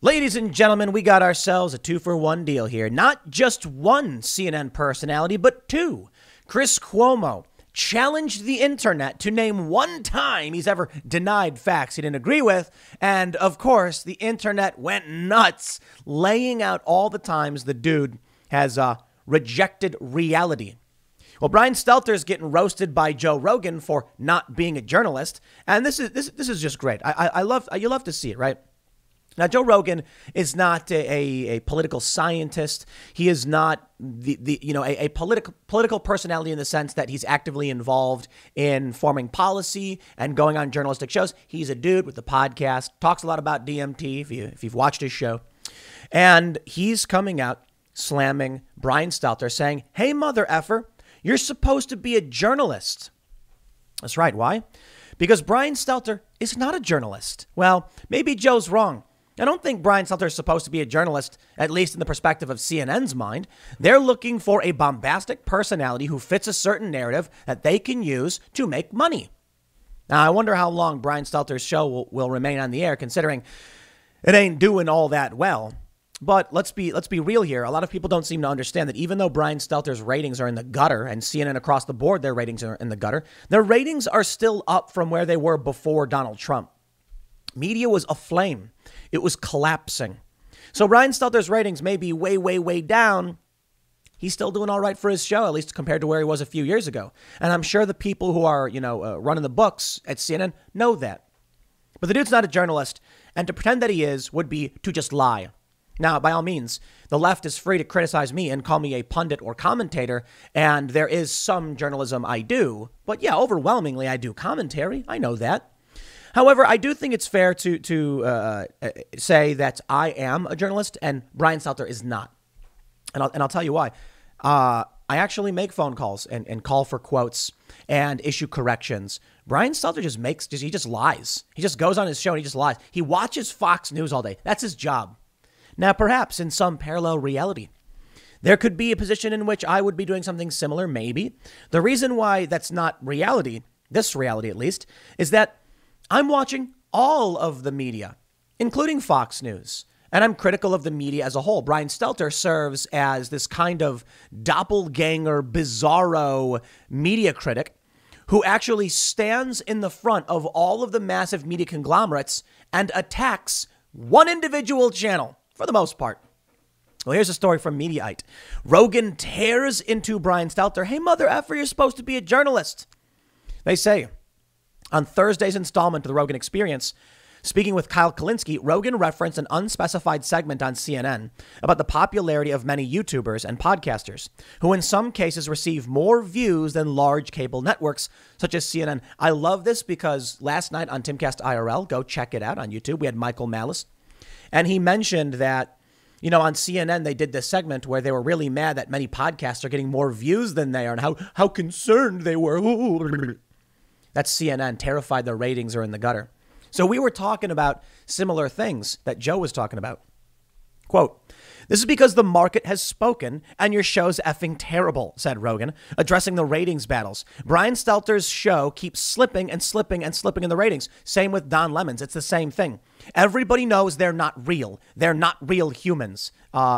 Ladies and gentlemen, we got ourselves a 2-for-1 deal here. Not just one CNN personality, but two. Chris Cuomo challenged the internet to name one time he's ever denied facts he didn't agree with. And of course, the internet went nuts, laying out all the times the dude has rejected reality. Well, Brian Stelter is getting roasted by Joe Rogan for not being a journalist. And this is just great. You love to see it, right? Now, Joe Rogan is not a political scientist. He is not a political personality in the sense that he's actively involved in forming policy and going on journalistic shows. He's a dude with a podcast, talks a lot about DMT if you've watched his show. And he's coming out slamming Brian Stelter, saying, "Hey, mother effer, you're supposed to be a journalist." That's right. Why? Because Brian Stelter is not a journalist. Well, maybe Joe's wrong. I don't think Brian Stelter is supposed to be a journalist, at least in the perspective of CNN's mind. They're looking for a bombastic personality who fits a certain narrative that they can use to make money. Now, I wonder how long Brian Stelter's show will remain on the air, considering it ain't doing all that well. But let's be real here. A lot of people don't seem to understand that even though Brian Stelter's ratings are in the gutter, and CNN across the board, their ratings are in the gutter, their ratings are still up from where they were before Donald Trump. Media was aflame. It was collapsing. So Brian Stelter's ratings may be way, way, way down. He's still doing all right for his show, at least compared to where he was a few years ago. And I'm sure the people who are, running the books at CNN know that. But the dude's not a journalist, and to pretend that he is would be to just lie. Now, by all means, the left is free to criticize me and call me a pundit or commentator, and there is some journalism I do. But yeah, overwhelmingly, I do commentary. I know that. However, I do think it's fair to say that I am a journalist and Brian Stelter is not. And I'll tell you why. I actually make phone calls and call for quotes and issue corrections. Brian Stelter he just lies. He just goes on his show and he just lies. He watches Fox News all day. That's his job. Now, perhaps in some parallel reality, there could be a position in which I would be doing something similar, maybe. The reason why that's not reality, this reality at least, is that I'm watching all of the media, including Fox News, and I'm critical of the media as a whole. Brian Stelter serves as this kind of doppelganger, bizarro media critic who actually stands in the front of all of the massive media conglomerates and attacks one individual channel for the most part. Well, here's a story from Mediaite. Rogan tears into Brian Stelter. "Hey, mother effer, you're supposed to be a journalist." They say, on Thursday's installment of the Rogan Experience, speaking with Kyle Kulinski, Rogan referenced an unspecified segment on CNN about the popularity of many YouTubers and podcasters, who in some cases receive more views than large cable networks such as CNN. I love this because last night on Timcast IRL, go check it out on YouTube, we had Michael Malice, and he mentioned that, on CNN, they did this segment where they were really mad that many podcasts are getting more views than they are and how concerned they were. That's CNN, terrified their ratings are in the gutter. So we were talking about similar things that Joe was talking about. Quote, "This is because the market has spoken and your show's effing terrible," said Rogan, addressing the ratings battles. Brian Stelter's show keeps slipping and slipping and slipping in the ratings. Same with Don Lemon's. It's the same thing. Everybody knows they're not real. They're not real humans.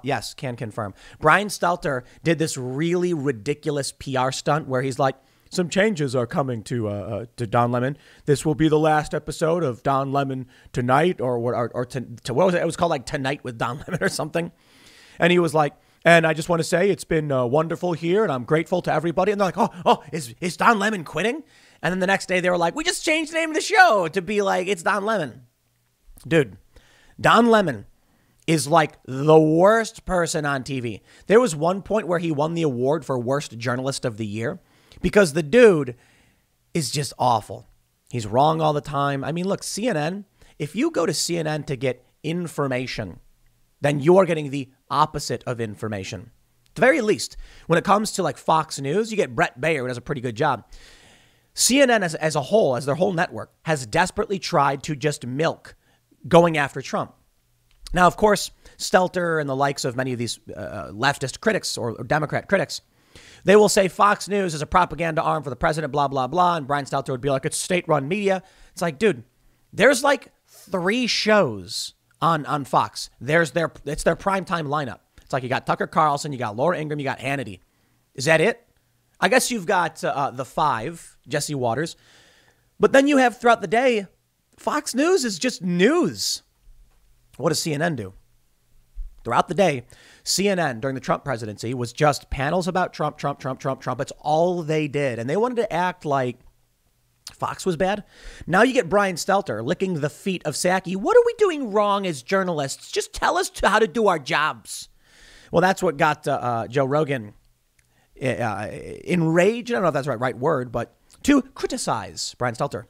Yes, can confirm. Brian Stelter did this really ridiculous PR stunt where he's like, "Some changes are coming to Don Lemon. This will be the last episode of Don Lemon Tonight," or what was it? It was called like Tonight with Don Lemon or something. And he was like, "And I just want to say it's been wonderful here, and I'm grateful to everybody." And they're like, "Oh, is Don Lemon quitting?" And then the next day they were like, "We just changed the name of the show to be like it's Don Lemon." Dude, Don Lemon is like the worst person on TV. There was one point where he won the award for worst journalist of the year, because the dude is just awful. He's wrong all the time. I mean, look, CNN, if you go to CNN to get information, then you are getting the opposite of information. At the very least, when it comes to like Fox News, you get Brett Baer, who does a pretty good job. CNN as a whole, as their whole network, has desperately tried to just milk going after Trump. Now, of course, Stelter and the likes of many of these leftist critics or Democrat critics, they will say Fox News is a propaganda arm for the president, blah, blah, blah. And Brian Stelter would be like, it's state-run media. It's like, dude, there's like 3 shows on Fox. It's their primetime lineup. It's like you got Tucker Carlson, you got Laura Ingraham, you got Hannity. Is that it? I guess you've got the five, Jesse Waters. But then you have throughout the day, Fox News is just news. What does CNN do? Throughout the day, CNN during the Trump presidency was just panels about Trump. It's all they did. And they wanted to act like Fox was bad. Now you get Brian Stelter licking the feet of Psaki. What are we doing wrong as journalists? Just tell us how to do our jobs. Well, that's what got Joe Rogan enraged. I don't know if that's the right word, but to criticize Brian Stelter.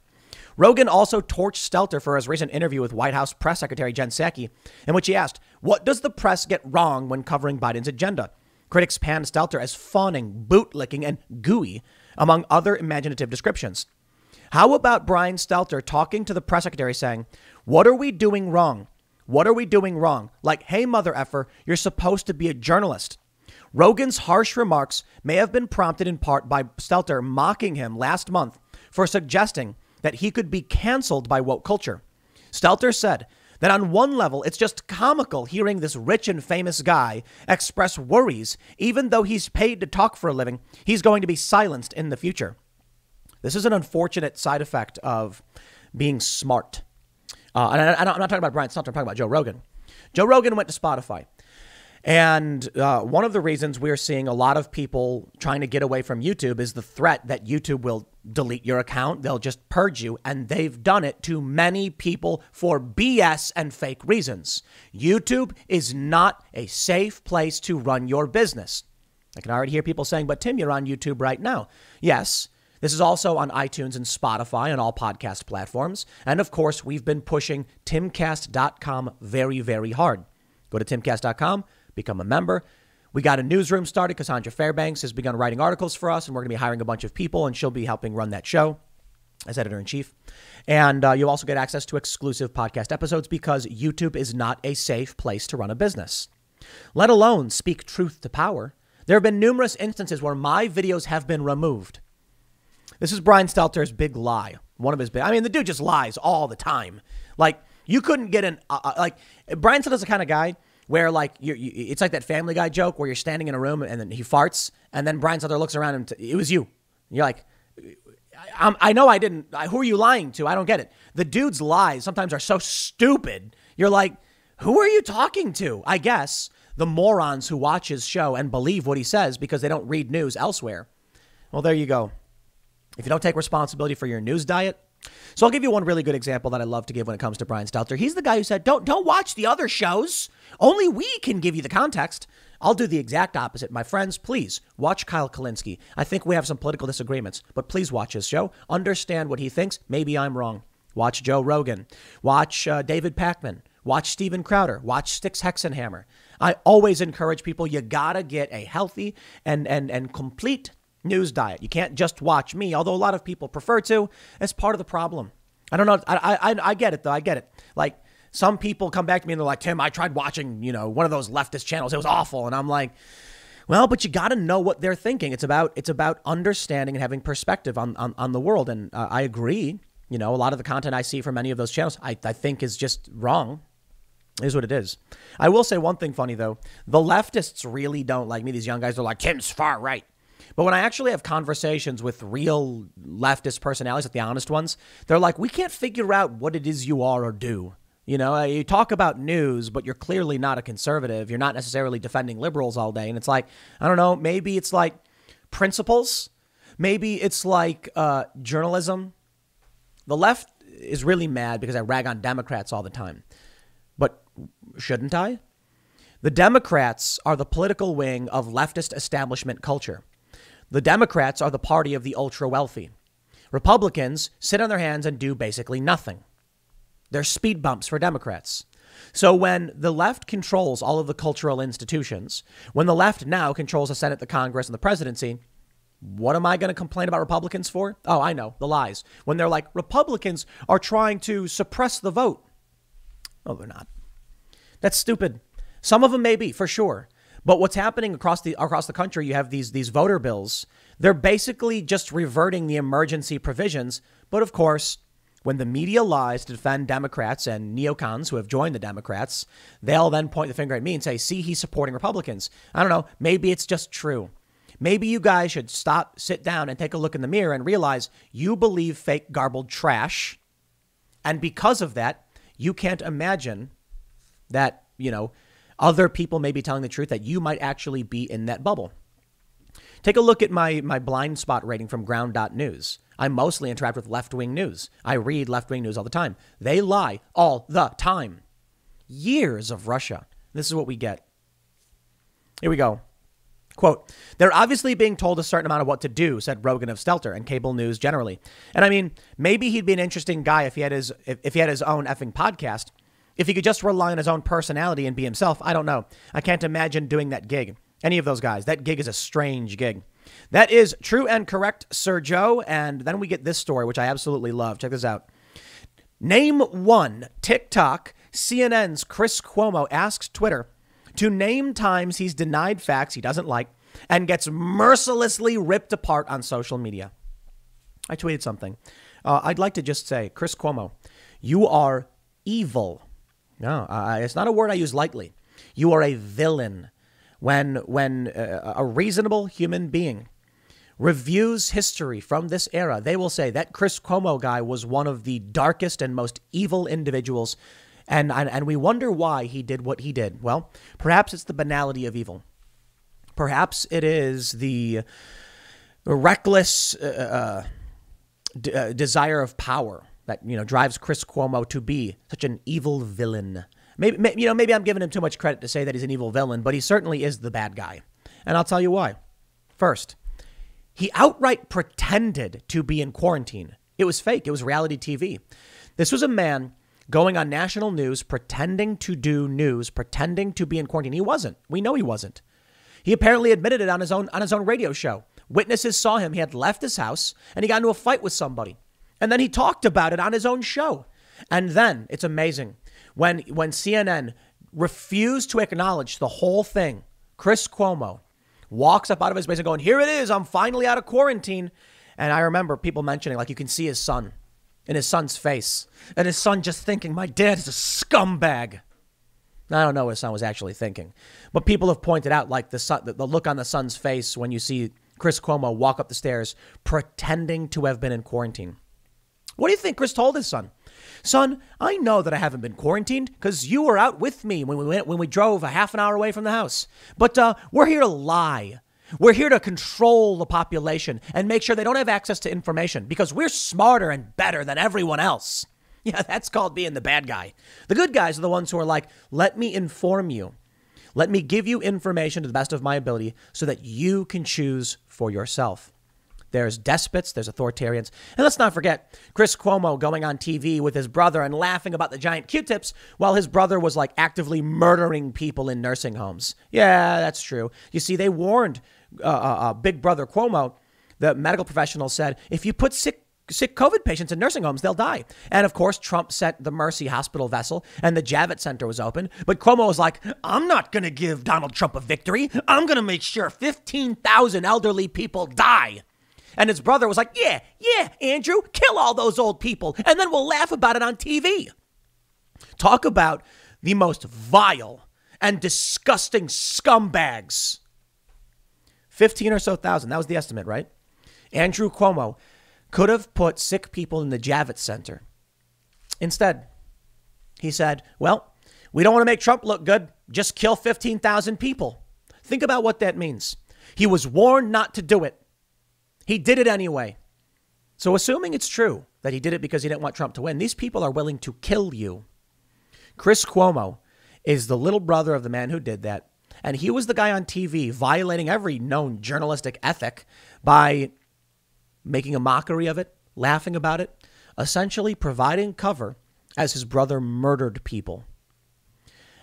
Rogan also torched Stelter for his recent interview with White House Press Secretary Jen Psaki, in which he asked, what does the press get wrong when covering Biden's agenda? Critics panned Stelter as fawning, bootlicking, and gooey, among other imaginative descriptions. How about Brian Stelter talking to the press secretary saying, what are we doing wrong? What are we doing wrong? Like, hey, mother effer, you're supposed to be a journalist. Rogan's harsh remarks may have been prompted in part by Stelter mocking him last month for suggesting that he could be canceled by woke culture. Stelter said that on one level, it's just comical hearing this rich and famous guy express worries, even though he's paid to talk for a living, he's going to be silenced in the future. This is an unfortunate side effect of being smart. And I'm not talking about Brian Stelter, I'm talking about Joe Rogan. Joe Rogan went to Spotify. And one of the reasons we're seeing a lot of people trying to get away from YouTube is the threat that YouTube will delete your account. They'll just purge you. And they've done it to many people for BS and fake reasons. YouTube is not a safe place to run your business. I can already hear people saying, but Tim, you're on YouTube right now. Yes. This is also on iTunes and Spotify and all podcast platforms. And of course, we've been pushing timcast.com very, very hard. Go to timcast.com. Become a member. We got a newsroom started. Cassandra Fairbanks has begun writing articles for us, and we're going to be hiring a bunch of people, and she'll be helping run that show as editor-in-chief. And you'll also get access to exclusive podcast episodes because YouTube is not a safe place to run a business, let alone speak truth to power. There have been numerous instances where my videos have been removed. This is Brian Stelter's big lie. One of his big, the dude just lies all the time. Like, you couldn't get Brian Stelter's the kind of guy where it's like that Family Guy joke where you're standing in a room and then he farts and then Brian Stelter looks around and it was you. And you're like, I know I didn't. Who are you lying to? I don't get it. The dude's lies sometimes are so stupid. You're like, who are you talking to? I guess the morons who watch his show and believe what he says because they don't read news elsewhere. Well, there you go. If you don't take responsibility for your news diet. So I'll give you one really good example that I love to give when it comes to Brian Stelter. He's the guy who said, don't watch the other shows. Only we can give you the context. I'll do the exact opposite. My friends, please watch Kyle Kalinske. I think we have some political disagreements, but please watch his show. Understand what he thinks. Maybe I'm wrong. Watch Joe Rogan. Watch David Pakman. Watch Steven Crowder. Watch Styx Hexenhammer. I always encourage people, you got to get a healthy and complete news diet. You can't just watch me, although a lot of people prefer to. As part of the problem. I don't know. I get it, though. I get it. Like, some people come back to me and they're like, Tim, I tried watching, one of those leftist channels. It was awful. And I'm like, well, but you got to know what they're thinking. It's about understanding and having perspective on the world. And I agree. A lot of the content I see from many of those channels, I think is just wrong. It is what it is. I will say one thing funny, though. The leftists really don't like me. These young guys are like, Tim's far right. But when I actually have conversations with real leftist personalities, like the honest ones, they're like, we can't figure out what it is you are or do. You talk about news, but you're clearly not a conservative. You're not necessarily defending liberals all day. And it's like, I don't know, maybe it's like principles. Maybe it's like journalism. The left is really mad because I rag on Democrats all the time. But shouldn't I? The Democrats are the political wing of leftist establishment culture. The Democrats are the party of the ultra wealthy. Republicans sit on their hands and do basically nothing. They're speed bumps for Democrats. So when the left controls all of the cultural institutions, when the left now controls the Senate, the Congress, and the presidency, what am I going to complain about Republicans for? Oh, I know, the lies. When they're like, Republicans are trying to suppress the vote. No, they're not. That's stupid. Some of them may be, for sure. But what's happening across the country, you have these voter bills. They're basically just reverting the emergency provisions. But of course, when the media lies to defend Democrats and neocons who have joined the Democrats, they'll then point the finger at me and say, see, he's supporting Republicans. I don't know. Maybe it's just true. Maybe you guys should sit down and take a look in the mirror and realize you believe fake, garbled trash. And because of that, you can't imagine that, other people may be telling the truth, that you might actually be in that bubble. Take a look at my blind spot rating from ground.news. I mostly interact with left-wing news. I read left-wing news all the time. They lie all the time. Years of Russia. This is what we get. Here we go. Quote, they're obviously being told a certain amount of what to do, said Rogan of Stelter and cable news generally. And I mean, maybe he'd be an interesting guy if he had his own effing podcast. If he could just rely on his own personality and be himself, I don't know. I can't imagine doing that gig. Any of those guys. That gig is a strange gig. That is true and correct, Sir Joe. And then we get this story, which I absolutely love. Check this out. Name one TikTok. CNN's Chris Cuomo asks Twitter to name times he's denied facts he doesn't like and gets mercilessly ripped apart on social media. I tweeted something. I'd like to just say, Chris Cuomo, you are evil. No, it's not a word I use lightly. You are a villain. When a reasonable human being reviews history from this era, they will say that Chris Cuomo guy was one of the darkest and most evil individuals. And we wonder why he did what he did. Well, perhaps it's the banality of evil. Perhaps it is the reckless desire of power that, drives Chris Cuomo to be such an evil villain. Maybe I'm giving him too much credit to say that he's an evil villain, but he certainly is the bad guy. And I'll tell you why. First, he outright pretended to be in quarantine. It was fake. It was reality TV. This was a man going on national news, pretending to do news, pretending to be in quarantine. He wasn't. We know he wasn't. He apparently admitted it on his own radio show. Witnesses saw him. He had left his house and he got into a fight with somebody. And then he talked about it on his own show. And then it's amazing. When CNN refused to acknowledge the whole thing, Chris Cuomo walks up out of his basement going, here it is. I'm finally out of quarantine. And I remember people mentioning, like, you can see his son in his son's face and his son just thinking, my dad is a scumbag. I don't know what his son was actually thinking, but people have pointed out, like, the look on the son's face when you see Chris Cuomo walk up the stairs pretending to have been in quarantine. What do you think Chris told his son? Son, I know that I haven't been quarantined because you were out with me when we drove a half an hour away from the house. But we're here to lie. We're here to control the population and make sure they don't have access to information because we're smarter and better than everyone else. Yeah, that's called being the bad guy. The good guys are the ones who are like, let me inform you. Let me give you information to the best of my ability so that you can choose for yourself. There's despots, there's authoritarians. And let's not forget Chris Cuomo going on TV with his brother and laughing about the giant Q-tips while his brother was like actively murdering people in nursing homes. Yeah, that's true. You see, they warned Big Brother Cuomo. The medical professional said, if you put sick COVID patients in nursing homes, they'll die. And of course, Trump sent the Mercy Hospital vessel and the Javits Center was open. But Cuomo was like, I'm not going to give Donald Trump a victory. I'm going to make sure 15,000 elderly people die. And his brother was like, yeah, Andrew, kill all those old people. And then we'll laugh about it on TV. Talk about the most vile and disgusting scumbags. 15 or so thousand. That was the estimate, right? Andrew Cuomo could have put sick people in the Javits Center. Instead, he said, well, we don't want to make Trump look good. Just kill 15,000 people. Think about what that means. He was warned not to do it. He did it anyway. So assuming it's true that he did it because he didn't want Trump to win, these people are willing to kill you. Chris Cuomo is the little brother of the man who did that. And he was the guy on TV violating every known journalistic ethic by making a mockery of it, laughing about it, essentially providing cover as his brother murdered people.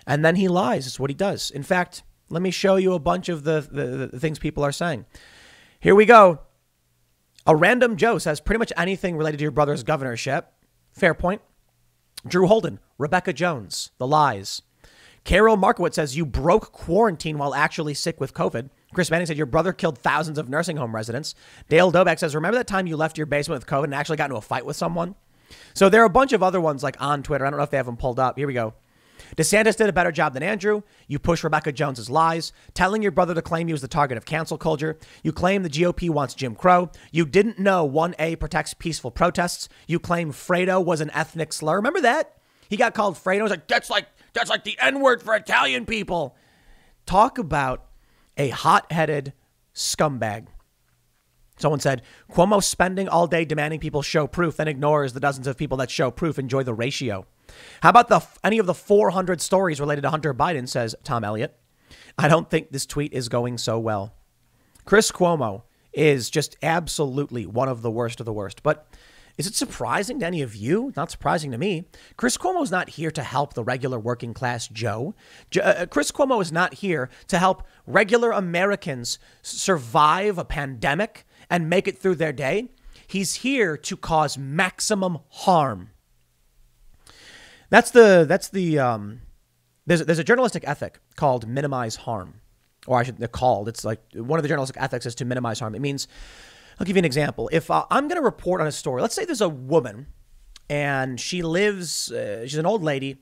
And then he lies. It's what he does. In fact, let me show you a bunch of the things people are saying. Here we go. A random Joe says pretty much anything related to your brother's governorship. Fair point. Drew Holden, Rebecca Jones, the lies. Carol Markowitz says you broke quarantine while actually sick with COVID. Chris Manning said your brother killed thousands of nursing home residents. Dale Doback says, remember that time you left your basement with COVID and actually got into a fight with someone? So there are a bunch of other ones like on Twitter. I don't know if they have them pulled up. Here we go. DeSantis did a better job than Andrew. You push Rebecca Jones's lies, telling your brother to claim he was the target of cancel culture. You claim the GOP wants Jim Crow. You didn't know 1A protects peaceful protests. You claim Fredo was an ethnic slur. Remember that? He got called Fredo. He was like, that's like the N-word for Italian people. Talk about a hot-headed scumbag. Someone said, Cuomo spending all day demanding people show proof, then ignores the dozens of people that show proof. Enjoy the ratio. How about any of the 400 stories related to Hunter Biden, says Tom Elliott. I don't think this tweet is going so well. Chris Cuomo is just absolutely one of the worst of the worst. But is it surprising to any of you? Not surprising to me. Chris Cuomo is not here to help the regular working class Joe. Chris Cuomo is not here to help regular Americans survive a pandemic and make it through their day. He's here to cause maximum harm. There's a journalistic ethic called minimize harm, or it's like one of the journalistic ethics is to minimize harm. It means, I'll give you an example. If I'm going to report on a story, let's say there's a woman and she lives, she's an old lady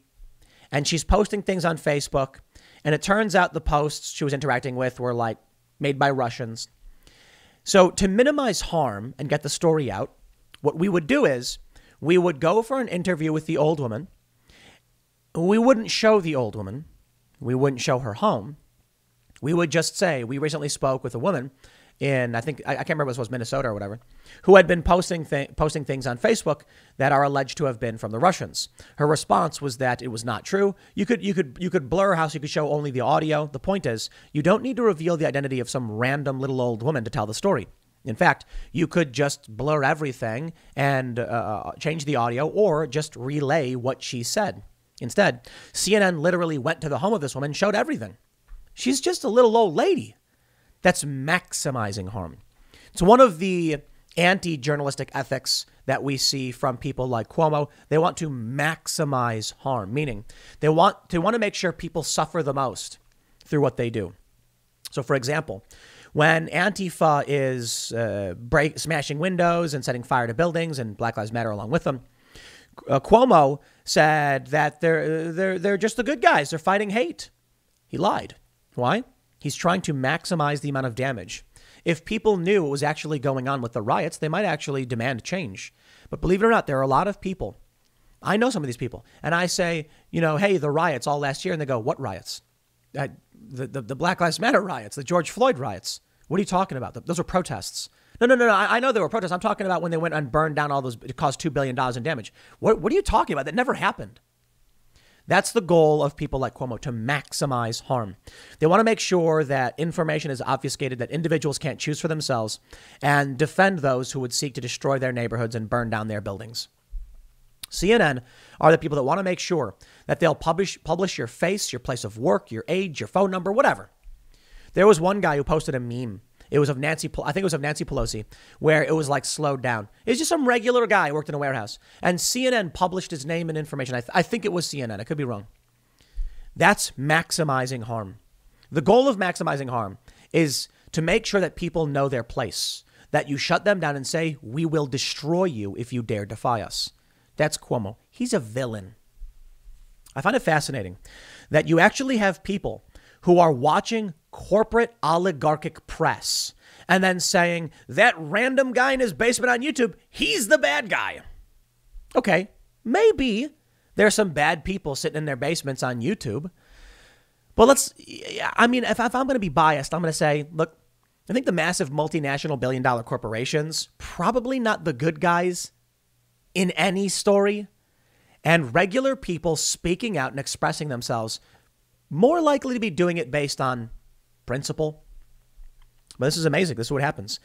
and she's posting things on Facebook. And it turns out the posts she was interacting with were like made by Russians. So to minimize harm and get the story out, what we would do is we would go for an interview with the old woman. We wouldn't show the old woman. We wouldn't show her home. We would just say, we recently spoke with a woman in, I can't remember if it was Minnesota or whatever, who had been posting things on Facebook that are alleged to have been from the Russians. Her response was that it was not true. You could blur her house. You could show only the audio. The point is, you don't need to reveal the identity of some random little old woman to tell the story. In fact, you could just blur everything and change the audio or just relay what she said. Instead, CNN literally went to the home of this woman and showed everything. She's just a little old lady. That's maximizing harm. It's one of the anti-journalistic ethics that we see from people like Cuomo. They want to maximize harm, meaning they want to make sure people suffer the most through what they do. So, for example, when Antifa is smashing windows and setting fire to buildings, and Black Lives Matter along with them, Cuomo said that they're just the good guys. They're fighting hate. He lied. Why? He's trying to maximize the amount of damage. If people knew what was actually going on with the riots, they might actually demand change. But believe it or not, there are a lot of people. I know some of these people. And I say, hey, the riots all last year. And they go, what riots? The Black Lives Matter riots, the George Floyd riots. What are you talking about? Those are protests. No. I know there were protests. I'm talking about when they went and burned down all those. It caused $2 billion in damage. What are you talking about? That never happened. That's the goal of people like Cuomo, to maximize harm. They want to make sure that information is obfuscated, that individuals can't choose for themselves, and defend those who would seek to destroy their neighborhoods and burn down their buildings. CNN are the people that want to make sure that they'll publish your face, your place of work, your age, your phone number, whatever. There was one guy who posted a meme. It was of Nancy Pelosi, where it was like slowed down. It was just some regular guy who worked in a warehouse. And CNN published his name and information. I think it was CNN. I could be wrong. That's maximizing harm. The goal of maximizing harm is to make sure that people know their place, that you shut them down and say, we will destroy you if you dare defy us. That's Cuomo. He's a villain. I find it fascinating that you actually have people who are watching corporate oligarchic press and then saying that random guy in his basement on YouTube, he's the bad guy. Okay, maybe there's some bad people sitting in their basements on YouTube. But if I'm going to be biased, I'm going to say, look, I think the massive multinational billion-dollar corporations, probably not the good guys in any story, and regular people speaking out and expressing themselves more likely to be doing it based on principle. But this is amazing. This is what happens.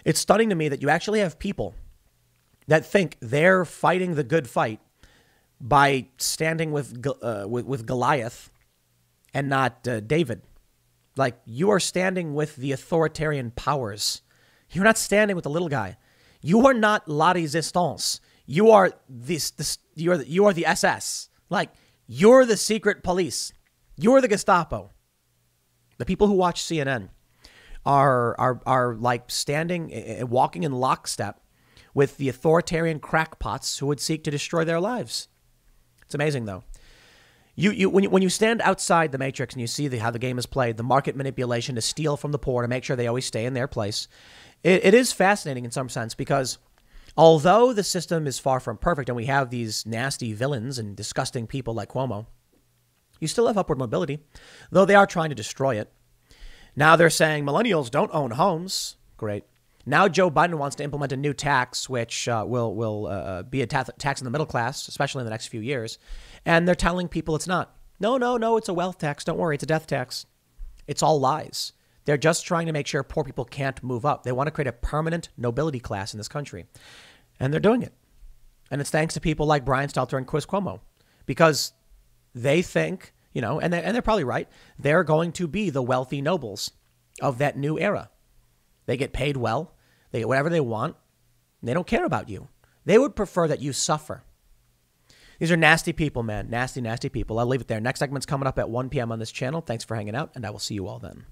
It's stunning to me that you actually have people that think they're fighting the good fight by standing with Goliath and not David. Like, you are standing with the authoritarian powers. You're not standing with the little guy. You are not la resistance. You are you are the SS. Like, you're the secret police. You're the Gestapo. The people who watch CNN are like standing, walking in lockstep with the authoritarian crackpots who would seek to destroy their lives. It's amazing, though. When you stand outside the matrix and you see how the game is played, the market manipulation to steal from the poor to make sure they always stay in their place, it is fascinating in some sense, because although the system is far from perfect and we have these nasty villains and disgusting people like Cuomo, you still have upward mobility, though they are trying to destroy it. Now they're saying millennials don't own homes. Great. Now Joe Biden wants to implement a new tax, which will be a tax on the middle class, especially in the next few years. And they're telling people it's not. No, it's a wealth tax. Don't worry, it's a death tax. It's all lies. They're just trying to make sure poor people can't move up. They want to create a permanent nobility class in this country. And they're doing it. And it's thanks to people like Brian Stelter and Chris Cuomo, because they think, and they're probably right, they're going to be the wealthy nobles of that new era. They get paid well. They get whatever they want. They don't care about you. They would prefer that you suffer. These are nasty people, man. Nasty, nasty people. I'll leave it there. Next segment's coming up at 1 p.m. on this channel. Thanks for hanging out, and I will see you all then.